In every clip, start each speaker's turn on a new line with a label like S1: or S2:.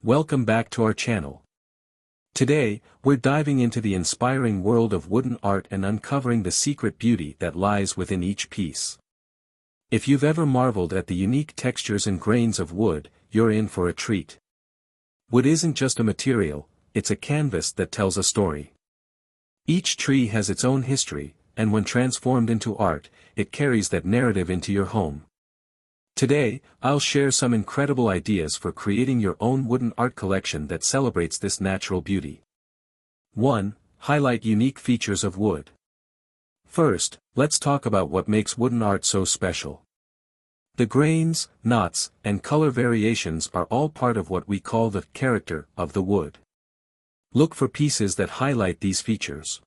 S1: Welcome back to our channel. Today, we're diving into the inspiring world of wooden art and uncovering the secret beauty that lies within each piece. If you've ever marveled at the unique textures and grains of wood, you're in for a treat. Wood isn't just a material, it's a canvas that tells a story. Each tree has its own history, and when transformed into art, it carries that narrative into your home. Today, I'll share some incredible ideas for creating your own wooden art collection that celebrates this natural beauty. 1. Highlight unique features of wood. First, let's talk about what makes wooden art so special. The grains, knots, and color variations are all part of what we call the character of the wood. Look for pieces that highlight these features.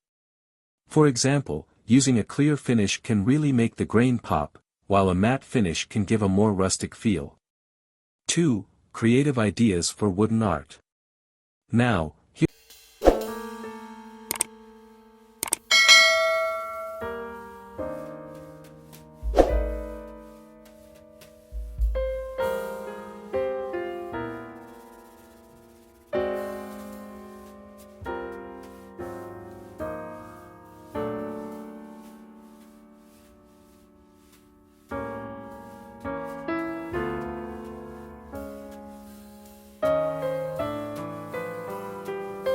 S1: For example, using a clear finish can really make the grain pop, while a matte finish can give a more rustic feel. 2. Creative ideas for wooden art. Now,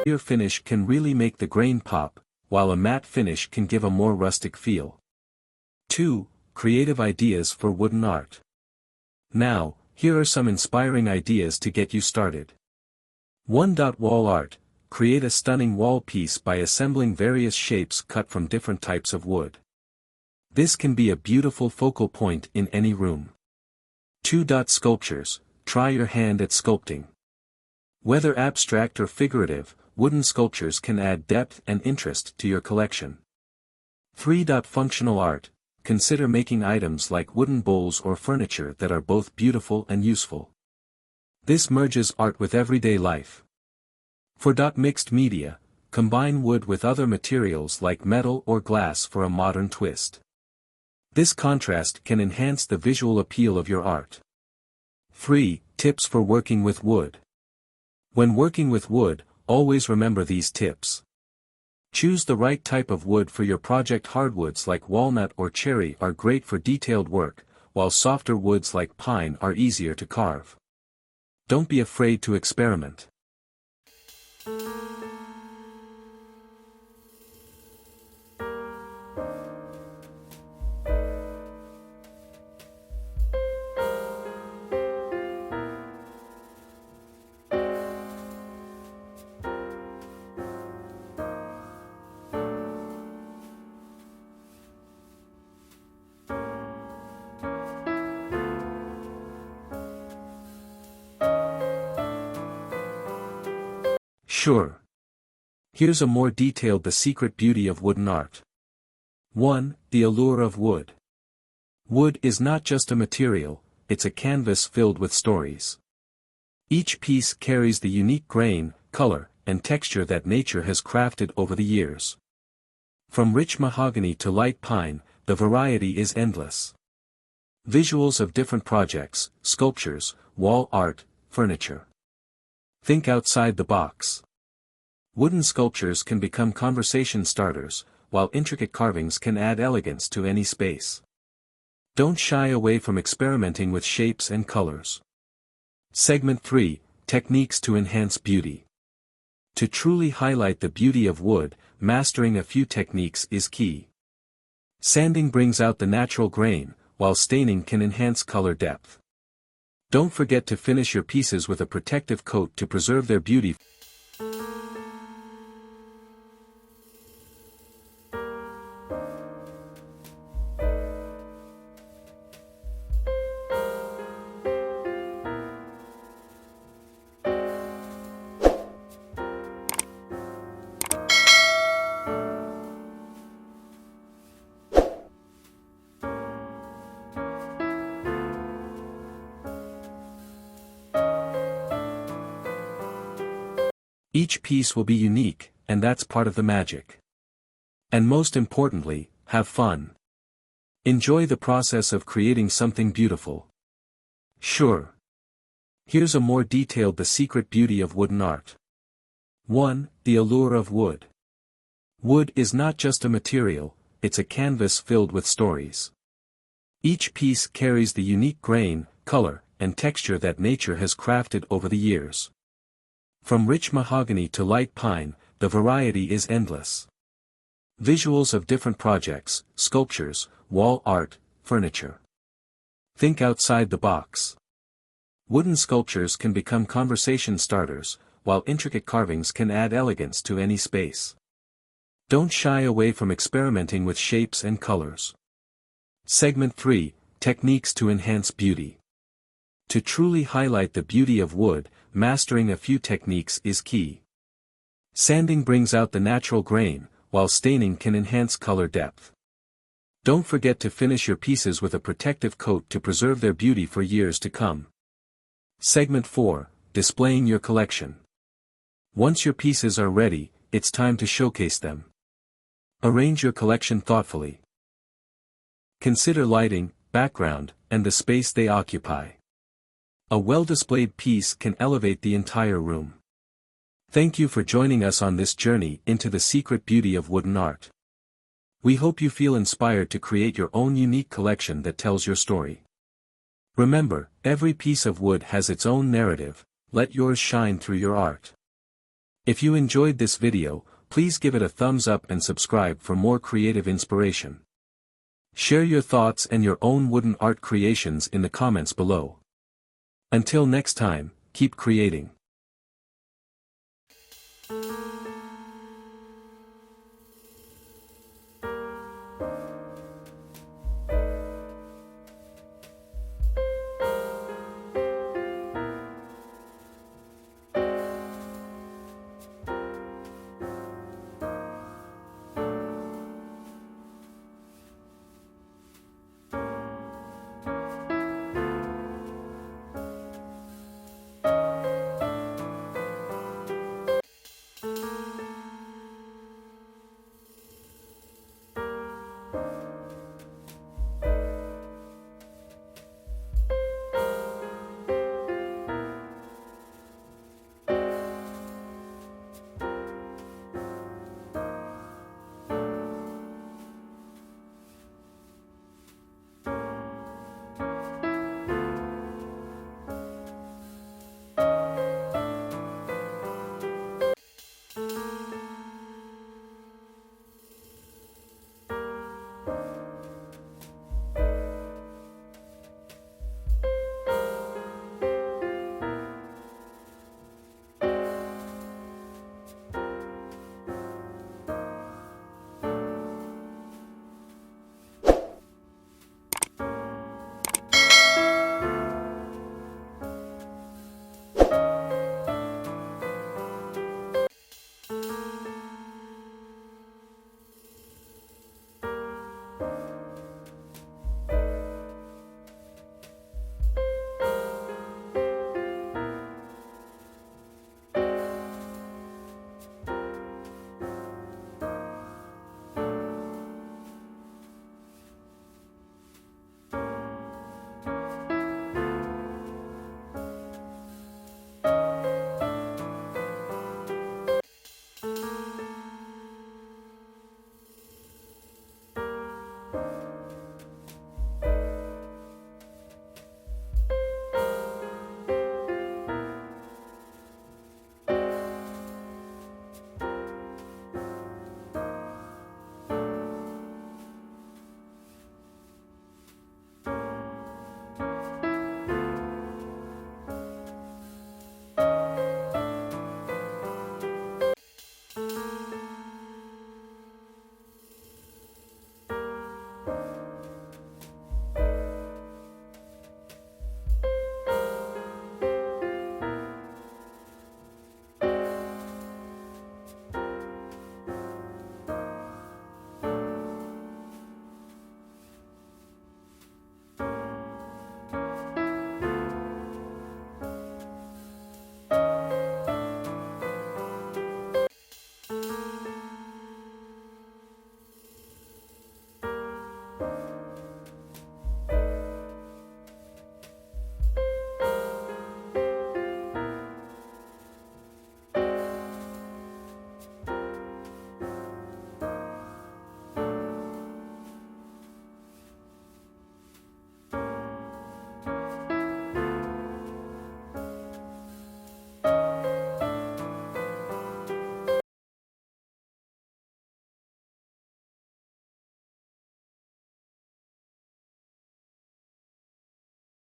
S1: clear finish can really make the grain pop, while a matte finish can give a more rustic feel. 2. Creative ideas for wooden art. Now, here are some inspiring ideas to get you started. 1. Wall art. Create a stunning wall piece by assembling various shapes cut from different types of wood. This can be a beautiful focal point in any room. 2. Sculptures. Try your hand at sculpting. Whether abstract or figurative, wooden sculptures can add depth and interest to your collection. 3. Functional art. Consider making items like wooden bowls or furniture that are both beautiful and useful. This merges art with everyday life. 4. Mixed media. Combine wood with other materials like metal or glass for a modern twist. This contrast can enhance the visual appeal of your art. 3. Tips for working with wood. When working with wood, always remember these tips. Choose the right type of wood for your project. Hardwoods like walnut or cherry are great for detailed work, while softer woods like pine are easier to carve. Don't be afraid to experiment. Sure. Here's a more detailed the secret beauty of wooden art. 1. The allure of wood. Wood is not just a material, it's a canvas filled with stories. Each piece carries the unique grain, color, and texture that nature has crafted over the years. From rich mahogany to light pine, the variety is endless. Visuals of different projects, sculptures, wall art, furniture. Think outside the box. Wooden sculptures can become conversation starters, while intricate carvings can add elegance to any space. Don't shy away from experimenting with shapes and colors. Segment 3. Techniques to enhance beauty. To truly highlight the beauty of wood, mastering a few techniques is key. Sanding brings out the natural grain, while staining can enhance color depth. Don't forget to finish your pieces with a protective coat to preserve their beauty. Each piece will be unique, and that's part of the magic. And most importantly, have fun. Enjoy the process of creating something beautiful. Sure. Here's a more detailed The secret beauty of wooden art. 1. The allure of wood. Wood is not just a material, it's a canvas filled with stories. Each piece carries the unique grain, color, and texture that nature has crafted over the years. From rich mahogany to light pine, the variety is endless. Visuals of different projects, sculptures, wall art, furniture. Think outside the box. Wooden sculptures can become conversation starters, while intricate carvings can add elegance to any space. Don't shy away from experimenting with shapes and colors. Segment 3, Techniques to enhance beauty. To truly highlight the beauty of wood, mastering a few techniques is key. Sanding brings out the natural grain, while staining can enhance color depth. Don't forget to finish your pieces with a protective coat to preserve their beauty for years to come. Segment 4, Displaying your collection. Once your pieces are ready, it's time to showcase them. Arrange your collection thoughtfully. Consider lighting, background, and the space they occupy. A well-displayed piece can elevate the entire room. Thank you for joining us on this journey into the secret beauty of wooden art. We hope you feel inspired to create your own unique collection that tells your story. Remember, every piece of wood has its own narrative, let yours shine through your art. If you enjoyed this video, please give it a thumbs up and subscribe for more creative inspiration. Share your thoughts and your own wooden art creations in the comments below. Until next time, keep creating.